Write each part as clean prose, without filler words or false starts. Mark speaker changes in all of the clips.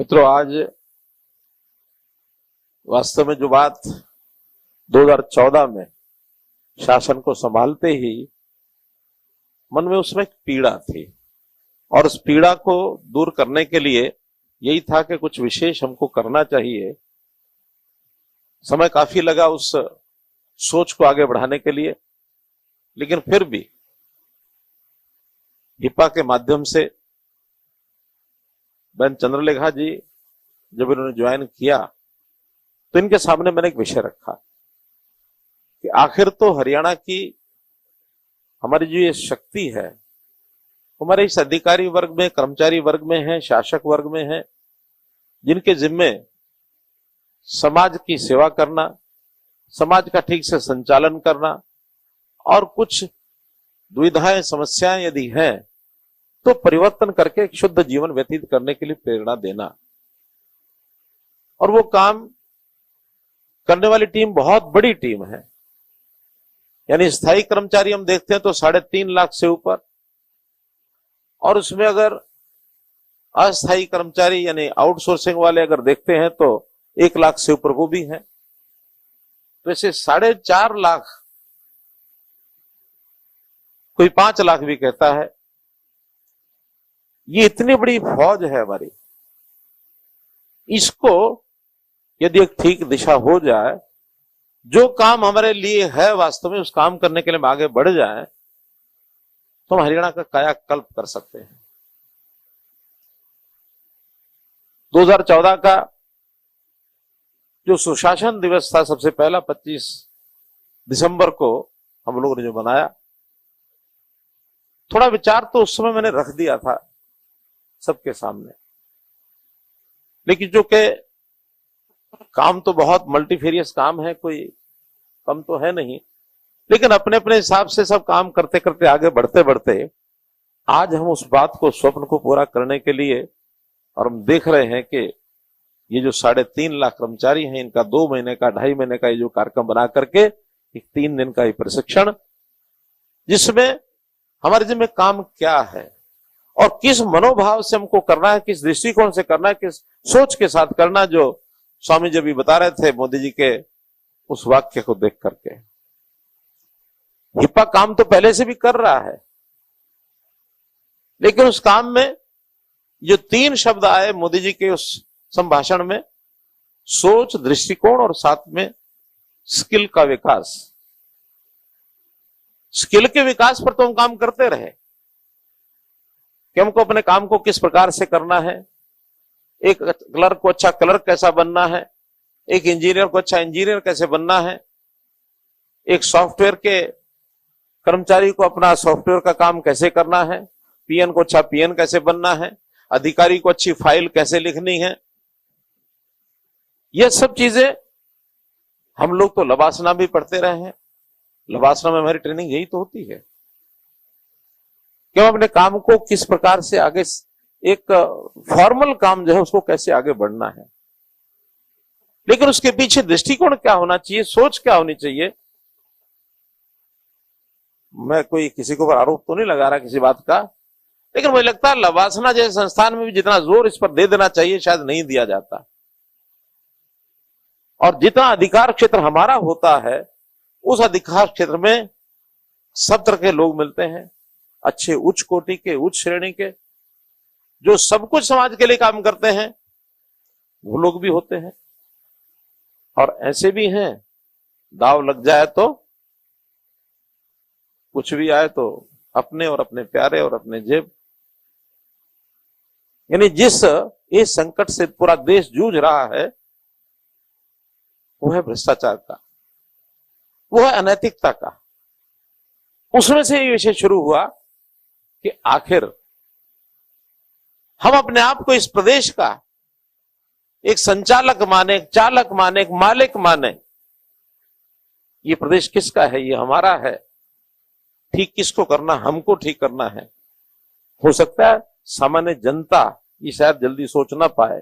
Speaker 1: मित्रों, आज वास्तव में जो बात 2014 में शासन को संभालते ही मन में उसमें एक पीड़ा थी और उस पीड़ा को दूर करने के लिए यही था कि कुछ विशेष हमको करना चाहिए। समय काफी लगा उस सोच को आगे बढ़ाने के लिए, लेकिन फिर भी हिपा के माध्यम से बहन चंद्रलेखा जी जब इन्होंने ज्वाइन किया तो इनके सामने मैंने एक विषय रखा कि आखिर तो हरियाणा की हमारी जो ये शक्ति है हमारे इस अधिकारी वर्ग में, कर्मचारी वर्ग में है, शासक वर्ग में है, जिनके जिम्मे समाज की सेवा करना, समाज का ठीक से संचालन करना और कुछ दुविधाएं, समस्याएं यदि हैं तो परिवर्तन करके एक शुद्ध जीवन व्यतीत करने के लिए प्रेरणा देना। और वो काम करने वाली टीम बहुत बड़ी टीम है। यानी स्थायी कर्मचारी हम देखते हैं तो 3.5 लाख से ऊपर, और उसमें अगर अस्थायी कर्मचारी यानी आउटसोर्सिंग वाले अगर देखते हैं तो 1 लाख से ऊपर वो भी हैं। तो ऐसे 4.5 लाख, कोई 5 लाख भी कहता है। ये इतनी बड़ी फौज है हमारी। इसको यदि एक ठीक दिशा हो जाए, जो काम हमारे लिए है वास्तव में उस काम करने के लिए हम आगे बढ़ जाएं, तो हम हरियाणा का कायाकल्प कर सकते हैं। 2014 का जो सुशासन दिवस था, सबसे पहला 25 दिसंबर को हम लोगों ने जो मनाया, थोड़ा विचार तो उस समय मैंने रख दिया था सबके सामने, लेकिन जो कि काम तो बहुत मल्टीफेरियस काम है, कोई कम तो है नहीं, लेकिन अपने अपने हिसाब से सब काम करते करते आगे बढ़ते बढ़ते आज हम उस बात को, स्वप्न को पूरा करने के लिए, और हम देख रहे हैं कि ये जो 3.5 लाख कर्मचारी हैं, इनका 2 महीने का, 2.5 महीने का ये जो कार्यक्रम बना करके एक 3 दिन का ये प्रशिक्षण, जिसमें हमारे जिम्मे काम क्या है और किस मनोभाव से हमको करना है, किस दृष्टिकोण से करना है, किस सोच के साथ करना, जो स्वामी जी भी बता रहे थे मोदी जी के उस वाक्य को देख करके। हिपा काम तो पहले से भी कर रहा है, लेकिन उस काम में जो 3 शब्द आए मोदी जी के उस संभाषण में, सोच, दृष्टिकोण और साथ में स्किल का विकास। स्किल के विकास पर तो हम काम करते रहे कि हमको अपने काम को किस प्रकार से करना है, एक क्लर्क को अच्छा क्लर्क कैसा बनना है, एक इंजीनियर को अच्छा इंजीनियर कैसे बनना है, एक सॉफ्टवेयर के कर्मचारी को अपना सॉफ्टवेयर का काम कैसे करना है, पीएन को अच्छा पीएन कैसे बनना है, अधिकारी को अच्छी फाइल कैसे लिखनी है। यह सब चीजें हम लोग तो लवासना भी पढ़ते रहे हैं। लवासना में हमारी ट्रेनिंग यही तो होती है कि हम अपने काम को किस प्रकार से आगे, एक फॉर्मल काम जो है उसको कैसे आगे बढ़ना है, लेकिन उसके पीछे दृष्टिकोण क्या होना चाहिए, सोच क्या होनी चाहिए। मैं कोई किसी को आरोप तो नहीं लगा रहा किसी बात का, लेकिन मुझे लगता है लवासना जैसे संस्थान में भी जितना जोर इस पर दे देना चाहिए शायद नहीं दिया जाता। और जितना अधिकार क्षेत्र हमारा होता है, उस अधिकार क्षेत्र में सब तरह के लोग मिलते हैं, अच्छे उच्च कोटि के, उच्च श्रेणी के, जो सब कुछ समाज के लिए काम करते हैं, वो लोग भी होते हैं। और ऐसे भी हैं, दाव लग जाए तो, कुछ भी आए तो अपने और अपने प्यारे और अपने जेब। यानी जिस इस संकट से पूरा देश जूझ रहा है वो है भ्रष्टाचार का, वो है अनैतिकता का। उसमें से ये विषय शुरू हुआ कि आखिर हम अपने आप को इस प्रदेश का एक संचालक माने, एक चालक माने, एक मालिक माने। ये प्रदेश किसका है? ये हमारा है। ठीक किसको करना? हमको ठीक करना है। हो सकता है सामान्य जनता ये शायद जल्दी सोच ना पाए,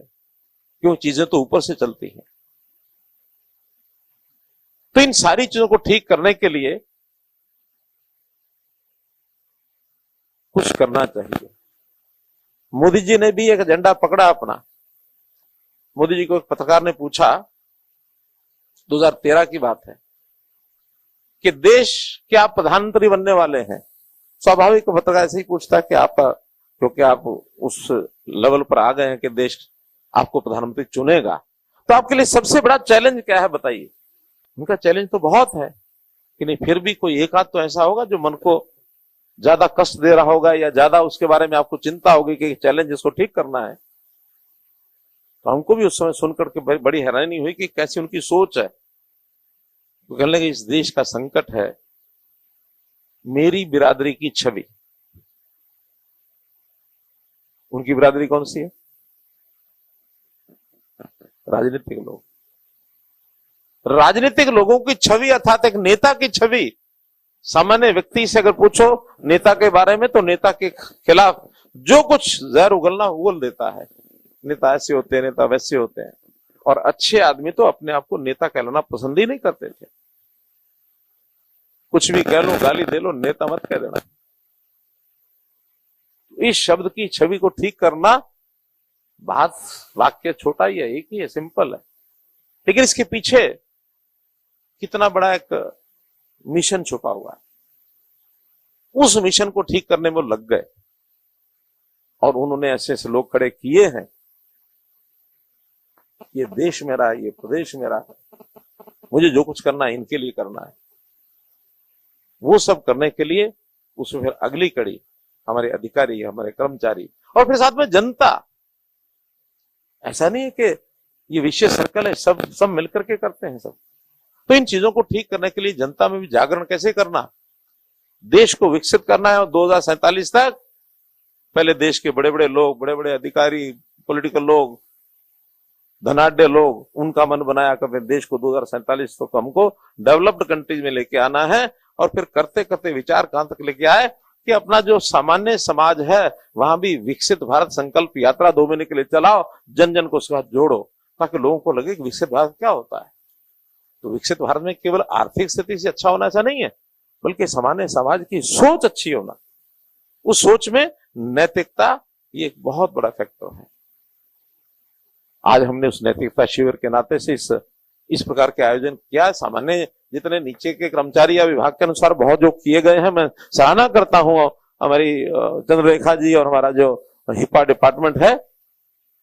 Speaker 1: क्यों, चीजें तो ऊपर से चलती हैं। तो इन सारी चीजों को ठीक करने के लिए कुछ करना चाहिए। मोदी जी ने भी एक एजेंडा पकड़ा अपना मोदी जी को एक पत्रकार ने पूछा, 2013 की बात है, कि देश के आप प्रधानमंत्री बनने वाले हैं। स्वाभाविक पत्रकार ऐसे ही पूछता है कि आप, क्योंकि आप उस लेवल पर आ गए हैं कि देश आपको प्रधानमंत्री चुनेगा, तो आपके लिए सबसे बड़ा चैलेंज क्या है बताइए। उनका चैलेंज तो बहुत है, कि नहीं फिर भी कोई एक आध तो ऐसा होगा जो मन को ज्यादा कष्ट दे रहा होगा, या ज्यादा उसके बारे में आपको चिंता होगी कि चैलेंज इसको ठीक करना है। तो हमको भी उस समय सुनकर के बड़ी हैरानी हुई कि कैसी उनकी सोच है। तो कहने लगे, इस देश का संकट है मेरी बिरादरी की छवि। उनकी बिरादरी कौन सी है? राजनीतिक लोग। राजनीतिक लोगों की छवि अर्थात एक नेता की छवि। सामान्य व्यक्ति से अगर पूछो नेता के बारे में, तो नेता के खिलाफ जो कुछ जहर उगलना उगल देता है। नेता ऐसे होते हैं, नेता वैसे होते हैं। और अच्छे आदमी तो अपने आप को नेता कहलाना पसंद ही नहीं करते थे। कुछ भी कह लो, गाली दे लो, नेता मत कह देना। इस शब्द की छवि को ठीक करना, बात वाक्य छोटा ही है, एक ही है, सिंपल है, लेकिन इसके पीछे कितना बड़ा एक मिशन छुपा हुआ है। उस मिशन को ठीक करने में लग गए, और उन्होंने ऐसे ऐसे लोग खड़े किए हैं। ये देश मेरा है, ये प्रदेश मेरा है, मुझे जो कुछ करना है इनके लिए करना है। वो सब करने के लिए उसमें फिर अगली कड़ी हमारे अधिकारी, हमारे कर्मचारी, और फिर साथ में जनता। ऐसा नहीं है कि ये विशेष सर्कल है, सब मिलकर के करते हैं सब। तो इन चीजों को ठीक करने के लिए जनता में भी जागरण कैसे करना, देश को विकसित करना है। और 2047 तक पहले देश के बड़े बड़े लोग, बड़े बड़े अधिकारी, पॉलिटिकल लोग, धनाढ्य लोग, उनका मन बनाया कि देश को 2047 तक हमको डेवलप्ड कंट्रीज में लेके आना है। और फिर करते करते विचार कहां तक लेके आए कि अपना जो सामान्य समाज है वहां भी विकसित भारत संकल्प यात्रा 2 महीने के लिए चलाओ, जन जन को उसके साथ जोड़ो, ताकि लोगों को लगे कि विकसित भारत क्या होता है। तो विकसित भारत में केवल आर्थिक स्थिति से अच्छा होना ऐसा नहीं है, बल्कि सामान्य समाज की सोच अच्छी होना। उस सोच में नैतिकता ये एक बहुत बड़ा फैक्टर है। आज हमने उस नैतिकता शिविर के नाते से इस प्रकार के आयोजन किया। सामान्य जितने नीचे के कर्मचारी या विभाग के अनुसार बहुत जो किए गए हैं, मैं सराहना करता हूं हमारी चंद्ररेखा जी और हमारा जो हिपा डिपार्टमेंट है,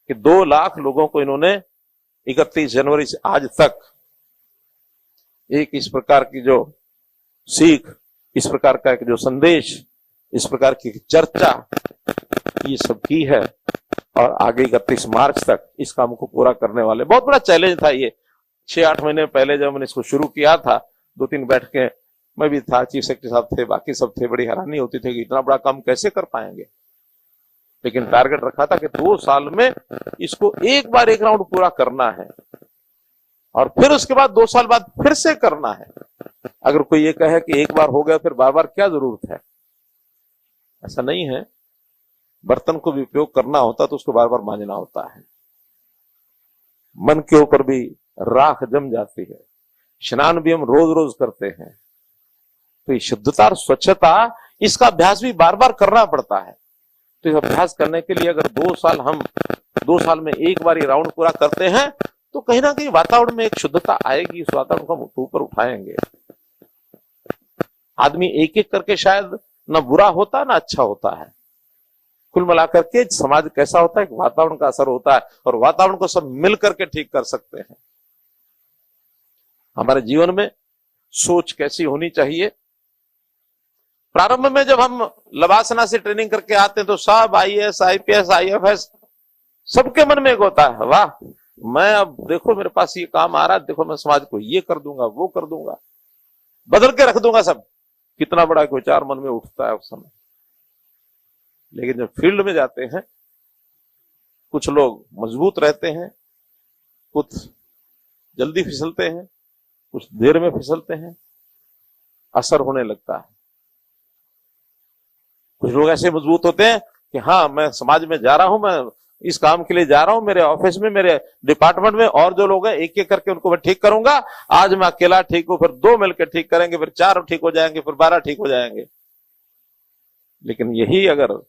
Speaker 1: कि 2 लाख लोगों को इन्होंने 31 जनवरी से आज तक एक इस प्रकार की जो सीख, इस प्रकार का एक जो संदेश, इस प्रकार की चर्चा, ये सब की है। और आगे 31 मार्च तक इस काम को पूरा करने वाले, बहुत बड़ा चैलेंज था ये। 6-8 महीने पहले जब मैंने इसको शुरू किया था, 2-3 बैठकें मैं भी था, चीफ सेक्रेटरी साहब थे, बाकी सब थे, बड़ी हैरानी होती थी कि इतना बड़ा काम कैसे कर पाएंगे। लेकिन टारगेट रखा था कि 2 साल में इसको एक बार एक राउंड पूरा करना है, और फिर उसके बाद 2 साल बाद फिर से करना है। अगर कोई ये कहे कि एक बार हो गया फिर बार बार क्या जरूरत है, ऐसा नहीं है। बर्तन को भी उपयोग करना होता तो उसको बार बार मांजना होता है। मन के ऊपर भी राख जम जाती है, स्नान भी हम रोज रोज करते हैं। तो ये शुद्धता और स्वच्छता, इसका अभ्यास भी बार बार करना पड़ता है। तो इस अभ्यास करने के लिए अगर 2 साल हम 2 साल में एक बार ये राउंड पूरा करते हैं, तो कहीं ना कहीं वातावरण में एक शुद्धता आएगी, उस वातावरण को हम ऊपर उठाएंगे। आदमी एक एक करके शायद ना बुरा होता ना अच्छा होता है। कुल मिलाकर के समाज कैसा होता है, वातावरण का असर होता है, और वातावरण को सब मिल करके ठीक कर सकते हैं। हमारे जीवन में सोच कैसी होनी चाहिए। प्रारंभ में जब हम लवासना से ट्रेनिंग करके आते हैं तो सब IAS, IPS, IFS सबके मन में एक होता है, वाह मैं अब देखो मेरे पास ये काम आ रहा है, देखो मैं समाज को ये कर दूंगा, वो कर दूंगा, बदल के रख दूंगा सब। कितना बड़ा विचार मन में उठता है उस समय। लेकिन जब फील्ड में जाते हैं, कुछ लोग मजबूत रहते हैं, कुछ जल्दी फिसलते हैं, कुछ देर में फिसलते हैं, असर होने लगता है। कुछ लोग ऐसे मजबूत होते हैं कि हाँ मैं समाज में जा रहा हूं, मैं इस काम के लिए जा रहा हूं, मेरे ऑफिस में, मेरे डिपार्टमेंट में और जो लोग हैं एक एक करके उनको मैं ठीक करूंगा। आज मैं अकेला ठीक हूं, फिर 2 मिलकर ठीक करेंगे, फिर 4 ठीक हो जाएंगे, फिर 12 ठीक हो जाएंगे। लेकिन यही अगर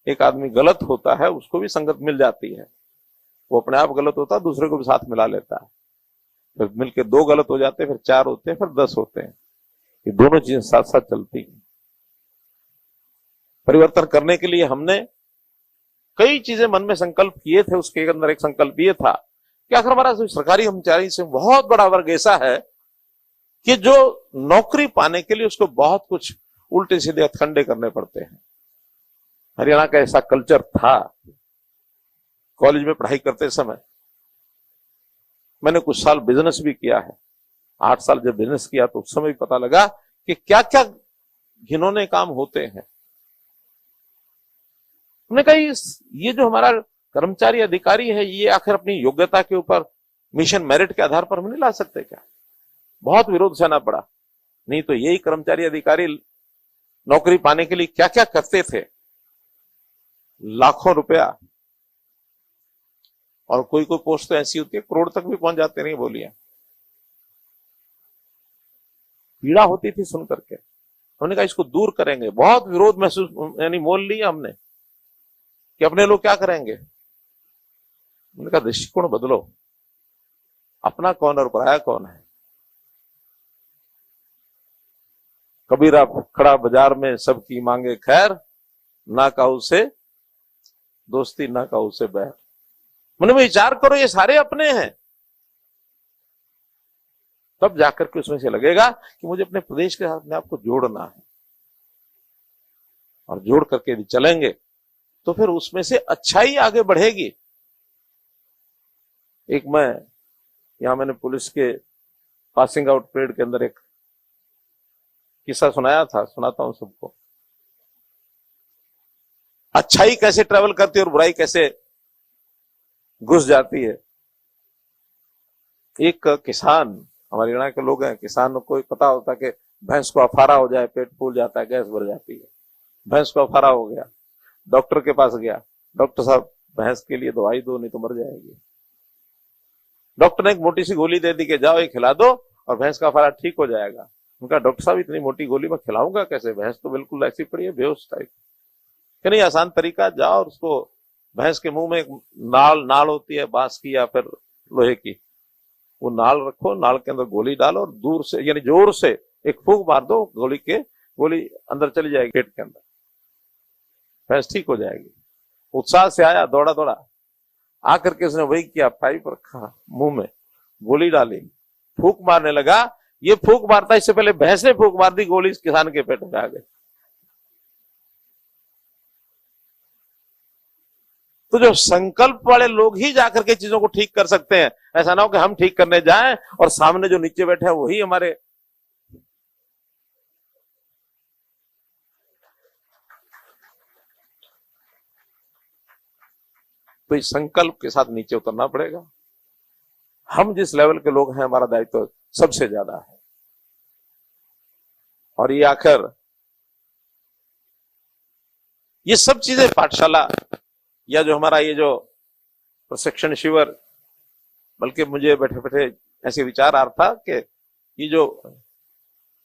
Speaker 1: एक आदमी गलत होता है, उसको भी संगत मिल जाती है, वो अपने आप गलत होता है, दूसरे को भी साथ मिला लेता है, फिर मिलके 2 गलत हो जाते हैं, फिर 4 होते हैं, फिर 10 होते हैं। ये दोनों चीजें साथ साथ चलती हैं। परिवर्तन करने के लिए हमने कई चीजें मन में संकल्प किए थे। उसके अंदर एक संकल्प ये था कि आखिर हमारा सरकारी कर्मचारी से बहुत बड़ा वर्ग ऐसा है कि जो नौकरी पाने के लिए उसको बहुत कुछ उल्टे सीधे हथकंडे करने पड़ते हैं। हरियाणा का ऐसा कल्चर था। कॉलेज में पढ़ाई करते समय मैंने कुछ साल बिजनेस भी किया है। 8 साल जब बिजनेस किया तो उस समय भी पता लगा कि क्या क्या घिनौने काम होते हैं। हमने कहा ये जो हमारा कर्मचारी अधिकारी है, ये आखिर अपनी योग्यता के ऊपर मिशन मेरिट के आधार पर हम नहीं ला सकते क्या? बहुत विरोध सहना पड़ा। नहीं तो यही कर्मचारी अधिकारी नौकरी पाने के लिए क्या क्या करते थे, लाखों रुपया, और कोई कोई पोस्ट तो ऐसी होती है करोड़ तक भी पहुंच जाते नहीं। बोलिए, पीड़ा होती थी सुन करके। हमने कहा इसको दूर करेंगे। बहुत विरोध महसूस यानी मोल लिया हमने कि अपने लोग क्या करेंगे। हमने कहा दृष्टिकोण बदलो, अपना कौन और पराया कौन है। कबीरा खड़ा बाजार में सबकी मांगे खैर, ना काऊ से दोस्ती ना काऊ से बैर। मन में विचार करो, ये सारे अपने हैं। तब जाकर के उसमें से लगेगा कि मुझे अपने प्रदेश के साथ अपने आप को जोड़ना है, और जोड़ करके यदि चलेंगे तो फिर उसमें से अच्छाई आगे बढ़ेगी। एक मैंने पुलिस के पासिंग आउट परेड के अंदर एक किस्सा सुनाया था, सुनाता हूं सबको। अच्छाई कैसे ट्रेवल करती है और बुराई कैसे घुस जाती है। एक किसान, हमारे हरियाणा के लोग हैं, किसान को पता होता कि भैंस को अफारा हो जाए, पेट फूल जाता है, गैस भर जाती है। भैंस को अफारा हो गया, डॉक्टर के पास गया। डॉक्टर साहब भैंस के लिए दवाई दो, नहीं तो मर जाएगी। डॉक्टर ने एक मोटी सी गोली दे दी कि जाओ ये खिला दो और भैंस का अफारा ठीक हो जाएगा। उनका डॉक्टर साहब इतनी मोटी गोली मैं खिलाऊंगा कैसे, भैंस तो बिल्कुल ऐसी पड़ी है बेहोश टाइप। कि नहीं, आसान तरीका, जाओ और उसको भैंस के मुंह में एक नाल होती है बांस की या फिर लोहे की, वो नाल रखो, नाल के अंदर गोली डालो और दूर से यानी जोर से एक फूंक मार दो, गोली अंदर चली जाएगी पेट के अंदर, भैंस ठीक हो जाएगी। उत्साह से आया, दौड़ा दौड़ा आकर के उसने वही किया, पाइप रखा, मुंह में गोली डाली, फूंक मारने लगा। ये फूंक मारता, इससे पहले भैंस ने फूंक मार दी, गोली इस किसान के पेट में आ गई। तो जो संकल्प वाले लोग ही जाकर के चीजों को ठीक कर सकते हैं। ऐसा ना हो कि हम ठीक करने जाएं और सामने जो नीचे बैठे हैं वही हमारे। तो इस संकल्प के साथ नीचे उतरना पड़ेगा। हम जिस लेवल के लोग हैं, हमारा दायित्व सबसे ज्यादा है। और ये आखिर ये सब चीजें पाठशाला या जो हमारा ये जो प्रशिक्षण शिविर, बल्कि मुझे बैठे बैठे ऐसे विचार आ रहा था कि ये जो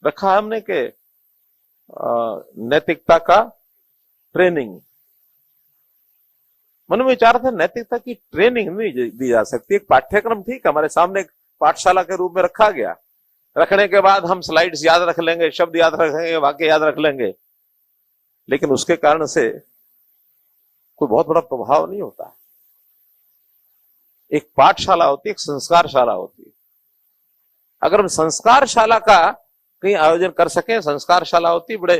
Speaker 1: रखा है हमने कि नैतिकता का ट्रेनिंग, मन में विचार था नैतिकता की ट्रेनिंग नहीं दी जा सकती। एक पाठ्यक्रम ठीक हमारे सामने एक पाठशाला के रूप में रखा गया, रखने के बाद हम स्लाइड्स याद रख लेंगे, शब्द याद रखेंगे, वाक्य याद रख लेंगे, लेकिन उसके कारण से कोई बहुत बड़ा प्रभाव नहीं होता। एक पाठशाला होती है, एक संस्कारशाला होती है। अगर हम संस्कारशाला का कहीं आयोजन कर सके, संस्कारशाला होती है बड़े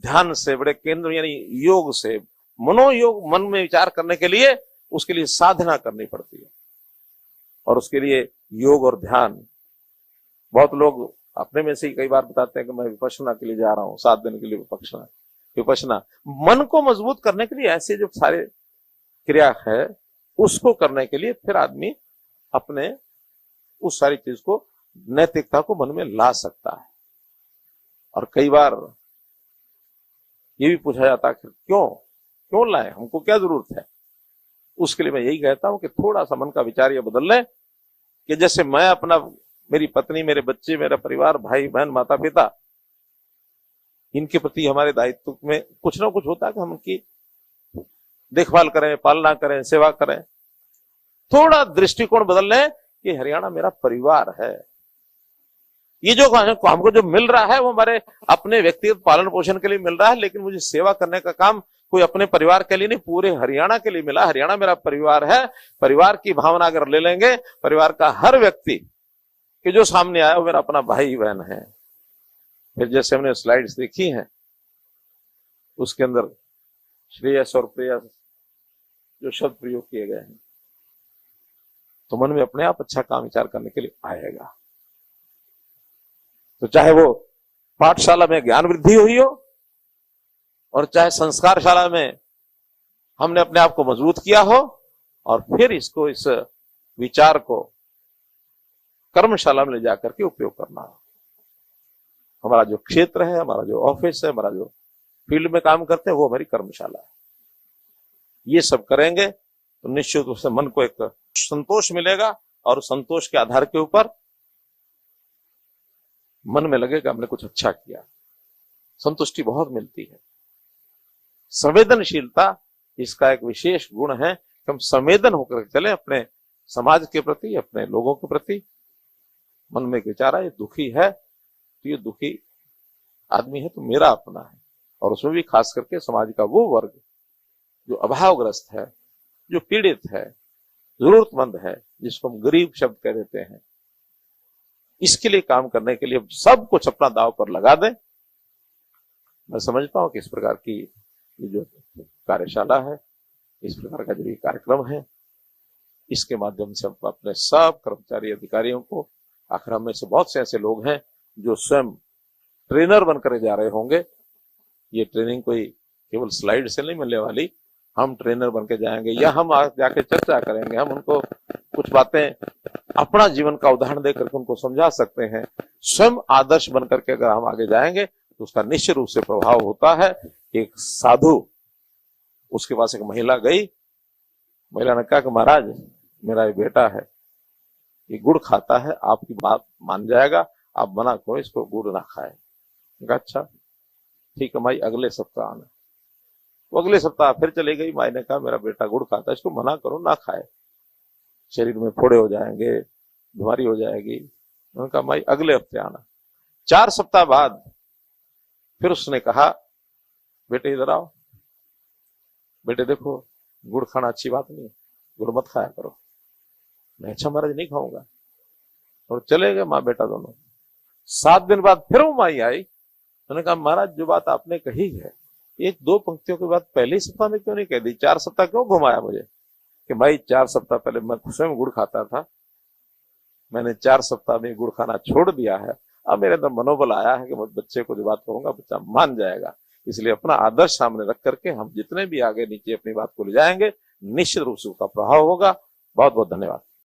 Speaker 1: ध्यान से, बड़े केंद्र यानी योग से, मनोयोग, मन में विचार करने के लिए उसके लिए साधना करनी पड़ती है। और उसके लिए योग और ध्यान, बहुत लोग अपने में से ही कई बार बताते हैं कि मैं विपश्यना के लिए जा रहा हूं, 7 दिन के लिए विपश्यना। मन को मजबूत करने के लिए ऐसे जो सारे क्रिया है उसको करने के लिए फिर आदमी अपने उस सारी चीज को, नैतिकता को मन में ला सकता है। और कई बार ये भी पूछा जाता है कि क्यों लाए, हमको क्या जरूरत है। उसके लिए मैं यही कहता हूं कि थोड़ा सा मन का विचार ये बदल लें कि जैसे मैं अपना, मेरी पत्नी, मेरे बच्चे, मेरा परिवार, भाई बहन, माता पिता, इनके प्रति हमारे दायित्व में कुछ ना कुछ होता है कि हम इनकी देखभाल करें, पालना करें, सेवा करें। थोड़ा दृष्टिकोण बदल लें कि हरियाणा मेरा परिवार है। ये जो हमको जो मिल रहा है वो हमारे अपने व्यक्तिगत पालन पोषण के लिए मिल रहा है, लेकिन मुझे सेवा करने का काम कोई अपने परिवार के लिए नहीं, पूरे हरियाणा के लिए मिला। हरियाणा मेरा परिवार है। परिवार की भावना अगर ले लेंगे, परिवार का हर व्यक्ति कि जो सामने आया वो मेरा अपना भाई बहन है। फिर जैसे हमने स्लाइड्स देखी हैं, उसके अंदर श्रेयस और प्रेयस जो शब्द प्रयोग किए गए हैं, तो मन में अपने आप अच्छा काम विचार करने के लिए आएगा। तो चाहे वो पाठशाला में ज्ञान वृद्धि हुई हो, और चाहे संस्कारशाला में हमने अपने आप को मजबूत किया हो, और फिर इसको, इस विचार को कर्मशाला में ले जाकर के उपयोग करना हो। हमारा जो क्षेत्र है, हमारा जो ऑफिस है, हमारा जो फील्ड में काम करते हैं, वो हमारी कर्मशाला है। ये सब करेंगे तो निश्चित रूप से मन को एक संतोष मिलेगा, और संतोष के आधार के ऊपर मन में लगेगा हमने कुछ अच्छा किया। संतुष्टि बहुत मिलती है। संवेदनशीलता इसका एक विशेष गुण है कि हम संवेदन होकर चले अपने समाज के प्रति, अपने लोगों के प्रति। मन में एक विचार है, ये दुखी है तो ये दुखी आदमी है तो मेरा अपना है, और उसमें भी खास करके समाज का वो वर्ग जो अभावग्रस्त है, जो पीड़ित है, जरूरतमंद है, जिसको हम गरीब शब्द कह देते हैं, इसके लिए काम करने के लिए सब कुछ अपना दांव पर लगा दें। मैं समझता हूं कि इस प्रकार की ये जो कार्यशाला है, इस प्रकार का जो ये कार्यक्रम है, इसके माध्यम से हम अपने सब कर्मचारी अधिकारियों को, आखिर हम में से बहुत से ऐसे लोग हैं जो स्वयं ट्रेनर बनकर जा रहे होंगे। ये ट्रेनिंग कोई केवल स्लाइड से नहीं मिलने वाली, हम ट्रेनर बनकर जाएंगे, या हम जाके चर्चा करेंगे, हम उनको कुछ बातें अपना जीवन का उदाहरण देकर उनको समझा सकते हैं। स्वयं आदर्श बनकर के अगर हम आगे जाएंगे तो उसका निश्चित रूप से प्रभाव होता है। एक साधु, उसके पास एक महिला गई, महिला ने कहा कि महाराज मेरा ये बेटा है, ये गुड़ खाता है, आपकी बात मान जाएगा, आप मना करो इसको गुड़ ना खाए। कहा अच्छा ठीक है माई, अगले सप्ताह आना। वो अगले सप्ताह फिर चली गई। माई ने कहा मेरा बेटा गुड़ खाता है, इसको मना करो ना खाए, शरीर में फोड़े हो जाएंगे, बीमारी हो जाएगी। उन्होंने कहा माई अगले हफ्ते आना। 4 सप्ताह बाद फिर उसने कहा बेटे इधर आओ, बेटे देखो गुड़ खाना अच्छी बात नहीं है, गुड़ मत खाया करो। मैं अच्छा महाराज नहीं खाऊंगा, और चले गए माँ बेटा दोनों। 7 दिन बाद फिर वो माई आई, उन्होंने कहा महाराज जो बात आपने कही है, 1-2 पंक्तियों के बाद पहले सप्ताह में क्यों नहीं कह दी, 4 सप्ताह क्यों घुमाया मुझे? कि भाई 4 सप्ताह पहले मैं स्वयं गुड़ खाता था, मैंने 4 सप्ताह में गुड़ खाना छोड़ दिया है, अब मेरे अंदर मनोबल आया है कि मैं बच्चे को जो बात कहूंगा बच्चा मान जाएगा। इसलिए अपना आदर्श सामने रख करके हम जितने भी आगे नीचे अपनी बात को ले जाएंगे, निश्चित रूप से उसका प्रभाव होगा। बहुत बहुत धन्यवाद।